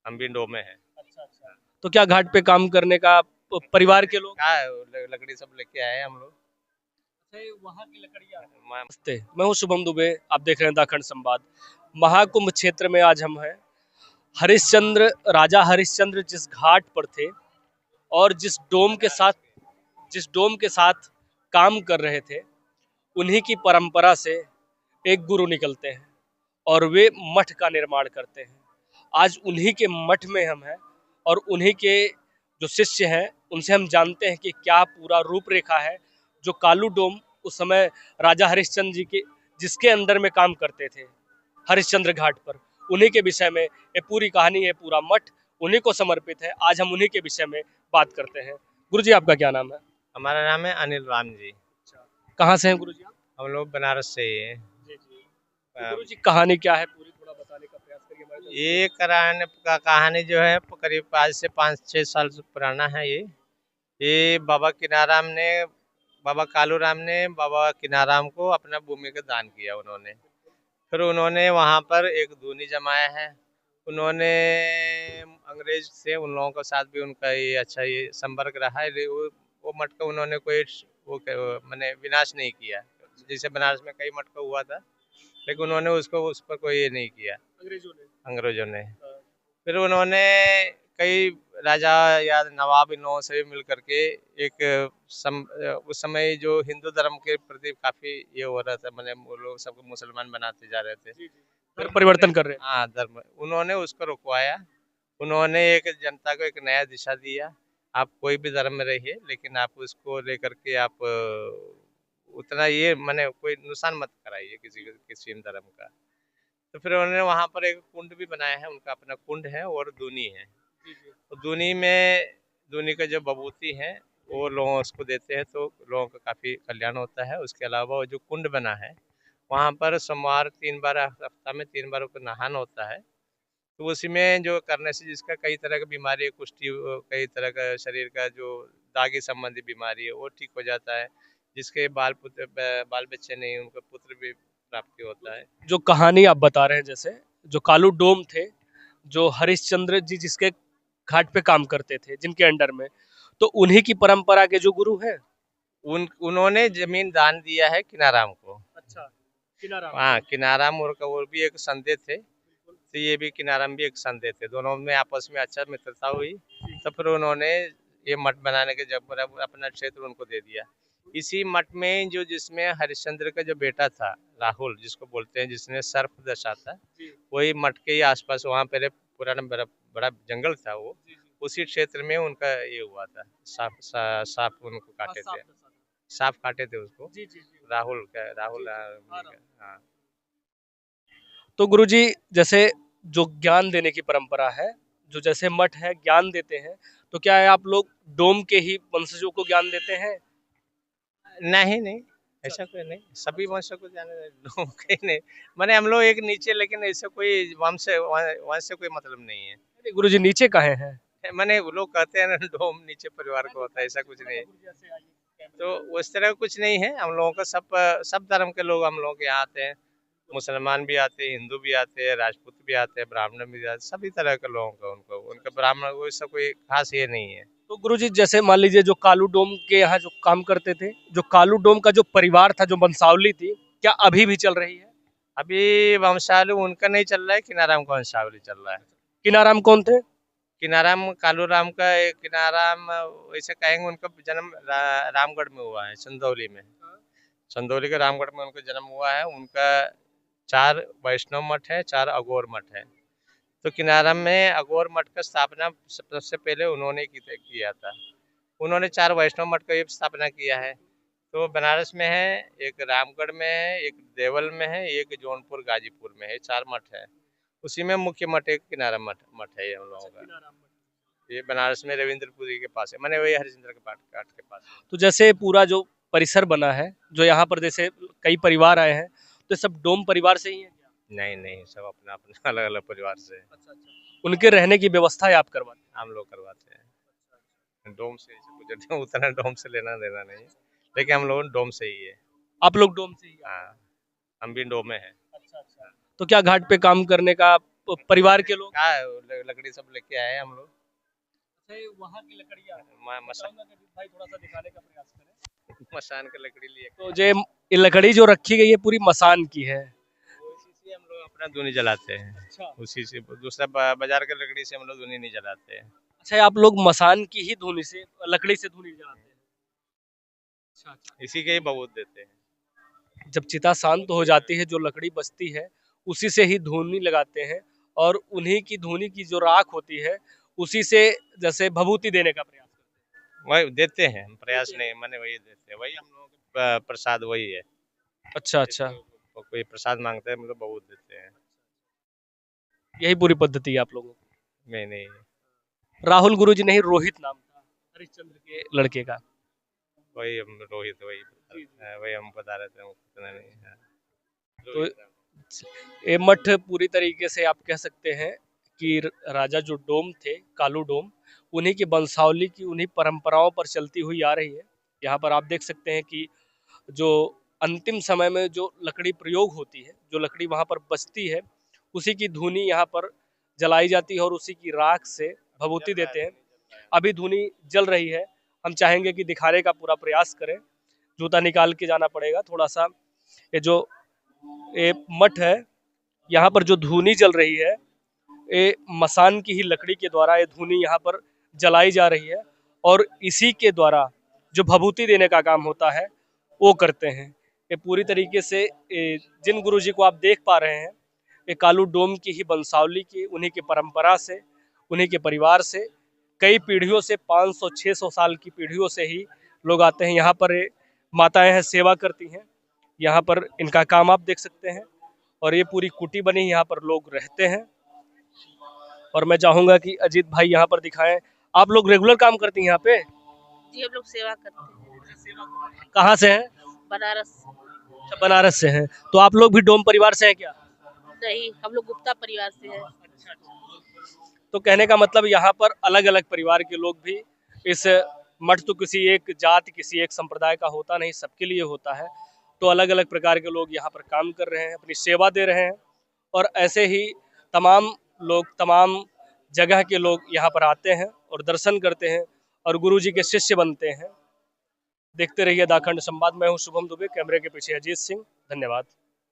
हम भी डोम में हैं। अच्छा अच्छा। तो क्या घाट पे काम करने का परिवार के लोग? क्या लकड़ी सब लेके आए हैं हम लोग। वहाँ की लकड़ियाँ। मैं नमस्ते, मैं हूँ शुभम दुबे। आप देख रहे हैं द अखंड संवाद। महाकुंभ क्षेत्र में आज हम हैं। हरिश्चंद्र, राजा हरिश्चंद्र जिस घाट पर थे और जिस डोम के साथ काम कर रहे थे, उन्हीं की परंपरा से एक गुरु निकलते हैं और वे मठ का निर्माण करते हैं। आज उन्हीं के मठ में हम हैं और उन्हीं के जो शिष्य हैं उनसे हम जानते हैं कि क्या पूरा रूपरेखा है। जो कालू डोम उस समय राजा हरिश्चंद्र जी के जिसके अंदर में काम करते थे, हरिश्चंद्र घाट पर, उन्हीं के विषय में ये पूरी कहानी है। पूरा मठ उन्हीं को समर्पित है। आज हम उन्हीं के विषय में बात करते हैं। गुरु जी, आपका क्या नाम है? हमारा नाम है अनिल राम जी। कहाँ से हैं गुरु जी आप? हम लोग बनारस से ही हैं। जी जी। तो गुरु जी, कहानी क्या है पूरी थोड़ा बताने का प्रयास करिए हमारे दर्शकों ये कराने का कहानी जो है करीब आज से 5-6 साल से पुराना है। ये बाबा कालूराम ने बाबा किनाराम को अपना भूमि का दान किया उन्होंने। फिर उन्होंने वहाँ पर एक दूनी जमाया है। उन्होंने अंग्रेज से उन लोगों के साथ भी उनका ये संपर्क रहा है। वो मठ का उन्होंने कोई मैंने विनाश नहीं किया। जैसे बनारस में कई मठ का हुआ था, लेकिन उन्होंने उस पर कोई ये नहीं किया अंग्रेजों ने। अंग्रेजों ने। हाँ। फिर उन्होंने कई राजा या नवाब इन लोगों से भी मिल करके उस समय जो हिंदू धर्म के प्रति काफी ये हो रहा था, मैंने वो लोग सबको मुसलमान बनाते जा रहे थे। जी जी। तो धर्म परिवर्तन कर रहे हैं। हाँ, धर्म उन्होंने उसको रुकवाया। उन्होंने एक जनता को एक नया दिशा दिया। आप कोई भी धर्म में रहिए, लेकिन आप उसको लेकर के आप उतना ये मैंने कोई नुकसान मत कराइए किसी धर्म का। तो फिर उन्होंने वहाँ पर एक कुंड भी बनाया है, उनका अपना कुंड है और दूनी है। जी जी। तो दूनी का जो बबूती है वो लोगों उसको देते हैं, तो लोगों का काफ़ी कल्याण होता है। उसके अलावा वो जो कुंड बना है वहाँ पर सोमवार 3 बार, हफ्ता में 3 बार को नहाना होता है। तो उसी में जो करने से जिसका कई तरह की बीमारी है, कई तरह का शरीर का जो दागी संबंधी बीमारी है वो ठीक हो जाता है। जिसके बाल बच्चे नहीं, उनको पुत्र भी प्राप्ति होता है। जो कहानी आप बता रहे हैं, जैसे जो कालू डोम थे, जो हरिश्चंद्र जी जिसके घाट पे काम करते थे, जिनके अंडर में, तो उन्हीं की परंपरा के जो गुरु हैं। उन्होंने जमीन दान दिया है किनाराम को। अच्छा। किनाराम। हाँ, किनाराम और वो भी एक संदेह थे, तो ये भी किनाराम भी एक संदेह थे। दोनों में आपस में अच्छा मित्रता हुई। तो फिर उन्होंने ये मठ बनाने के जब अपना क्षेत्र उनको दे दिया। इसी मठ में जो जिसमें हरिश्चंद्र का जो बेटा था राहुल, जिसको बोलते हैं, जिसने सर्प दशा था, वही मठ के ही आसपास वहाँ पहले पुराना बड़ा बड़ा जंगल था। वो उसी क्षेत्र में उनका ये हुआ था। सांप उनको काटे थे। सांप काटे थे उसको। जी जी जी। राहुल हाँ। तो गुरुजी, जैसे जो ज्ञान देने की परंपरा है, जो जैसे मठ है ज्ञान देते हैं, तो क्या है आप लोग डोम के ही वंशजों को ज्ञान देते हैं? नहीं नहीं, ऐसा कोई नहीं। सभी वंशों को जाने लोगों के नहीं। मैंने हम लोग एक नीचे, लेकिन ऐसा कोई वंश से कोई मतलब नहीं है। अरे गुरुजी, नीचे कहे हैं? मैंने वो लोग कहते हैं ना, डोम नीचे परिवार को होता है, ऐसा कुछ नहीं है। तो उस तरह कुछ नहीं है। हम लोगों का सब धर्म के लोग हम लोग यहाँ आते हैं। मुसलमान भी आते हैं, हिंदू भी आते हैं, राजपूत भी आते हैं, ब्राह्मण भी आते हैं। सभी तरह के लोगों का उनका ब्राह्मण वो सब कोई खास ये नहीं है। तो गुरुजी, जैसे मान लीजिए जो कालू डोम के यहाँ जो काम करते थे, जो कालू डोम का जो परिवार था, जो वंशावली थी, क्या अभी भी चल रही है? अभी वंशावली उनका नहीं चल रहा है, किनाराम का वंशावली चल रहा है। किनाराम कौन थे? किनाराम कालूराम का एक किनाराम, वैसे कहेंगे उनका जन्म रामगढ़ में हुआ है, चंदौली में। चंदौली के रामगढ़ में उनका जन्म हुआ है। उनका 4 वैष्णव मठ है, 4 अघोर मठ है। तो किनाराम में अघोर मठ का स्थापना सबसे पहले उन्होंने किया था। उन्होंने 4 वैष्णव मठ का स्थापना किया है। तो बनारस में है, एक रामगढ़ में है, एक देवल में है, एक जौनपुर गाजीपुर में है। 4 मठ है। उसी में मुख्य मठ एक किनारा मठ मठ है ये हम लोगों का। ये बनारस में रविंद्रपुरी के पास है, मैंने वही हरिश्चंद्र के घाट के पास है। तो जैसे पूरा जो परिसर बना है, जो यहाँ पर जैसे कई परिवार आए हैं, तो सब डोम परिवार से ही है क्या? नहीं नहीं, सब अपना अपना अलग अलग परिवार से है। अच्छा अच्छा। उनके रहने की व्यवस्था आप करवाते हैं? हम लोग करवाते हैं। डोम से गुजरते हैं, उतना डोम से लेना देना नहीं, लेकिन हम लोग डोम से ही है। आप लोग डोम से ही हैं? हाँ, हम भी डोम में हैं। अच्छा अच्छा। तो क्या घाट पे काम करने का परिवार के लोग? कहाँ है, लकड़ी सब लेके आए हम लोग। वहाँ की लकड़ियाँ मसान भाई थोड़ा सा दिखाने का प्रयास करें। मसान का लकड़ी लिए तो ये लकड़ी जो रखी गई है पूरी मसान की है। उसी से हम लोग अपना धुनी जलाते हैं। अच्छा उसी से दूसरा बाजार के लकड़ी से हम लोग धुनी नहीं जलाते हैं। अच्छा, आप लोग मसान की ही धुनी से, लकड़ी से धुनी जलाते हैं? अच्छा। इसी के ही बहुत देते हैं। जब चिता शांत हो जाती है, जो लकड़ी बचती है उसी से ही धुनी लगाते हैं, और उन्हीं की धुनी की जो राख होती है उसी से जैसे भभूति देने का प्रयास करते वही देते हैं, प्रयास देते नहीं माने वही देते हैं, वही हम लोगों का प्रसाद वही है। हैं। अच्छा, कोई प्रसाद मांगते हैं मतलब बहुत देते हैं। यही पूरी पद्धति है आप लोगों की। नहीं राहुल गुरुजी नहीं, रोहित नाम था हरिश्चंद्र के लड़के का। वही हम रोहित जी। वही हम बता रहे थे, उतना नहीं है। तो ये मठ पूरी तरीके से आप कह सकते हैं कि राजा जो डोम थे, कालू डोम, उन्हीं की वंशावली की, उन्हीं परंपराओं पर चलती हुई आ रही है। यहाँ पर आप देख सकते हैं कि जो अंतिम समय में जो लकड़ी प्रयोग होती है, जो लकड़ी वहाँ पर बचती है, उसी की धुनी यहाँ पर जलाई जाती है और उसी की राख से भभूति देते हैं। अभी धुनी जल रही है, हम चाहेंगे कि दिखाने का पूरा प्रयास करें। जूता निकाल के जाना पड़ेगा थोड़ा सा। ये मठ है, यहाँ पर जो धुनी जल रही है, ये मसान की ही लकड़ी के द्वारा ये धुनी यहाँ पर जलाई जा रही है, और इसी के द्वारा जो भभूति देने का काम होता है वो करते हैं। ये पूरी तरीके से जिन गुरुजी को आप देख पा रहे हैं, ये कालू डोम की ही वंशावली की, उन्हीं की परंपरा से, उन्हीं के परिवार से, कई पीढ़ियों से, 500-600 साल की पीढ़ियों से ही लोग आते हैं यहाँ पर। माताएं हैं, सेवा करती हैं यहाँ पर, इनका काम आप देख सकते हैं। और ये पूरी कुटी बनी, यहाँ पर लोग रहते हैं। और मैं चाहूंगा कि अजीत भाई यहाँ पर दिखाएं। आप लोग रेगुलर काम करती हैं यहाँ पे? जी, हम लोग सेवा करते हैं। कहाँ से हैं? बनारस। अच्छा, बनारस से हैं। तो आप लोग भी डोम परिवार से हैं क्या? नहीं, हम लोग गुप्ता परिवार से हैं। तो कहने का मतलब यहाँ पर अलग अलग परिवार के लोग भी, इस मठ तो किसी एक जाति, किसी एक संप्रदाय का होता नहीं, सबके लिए होता है। तो अलग अलग प्रकार के लोग यहाँ पर काम कर रहे हैं, अपनी सेवा दे रहे हैं। और ऐसे ही तमाम लोग, तमाम जगह के लोग यहाँ पर आते हैं और दर्शन करते हैं और गुरु जी के शिष्य बनते हैं। देखते रहिए दाखंड संवाद। मैं हूँ शुभम दुबे, कैमरे के पीछे अजीत सिंह। धन्यवाद।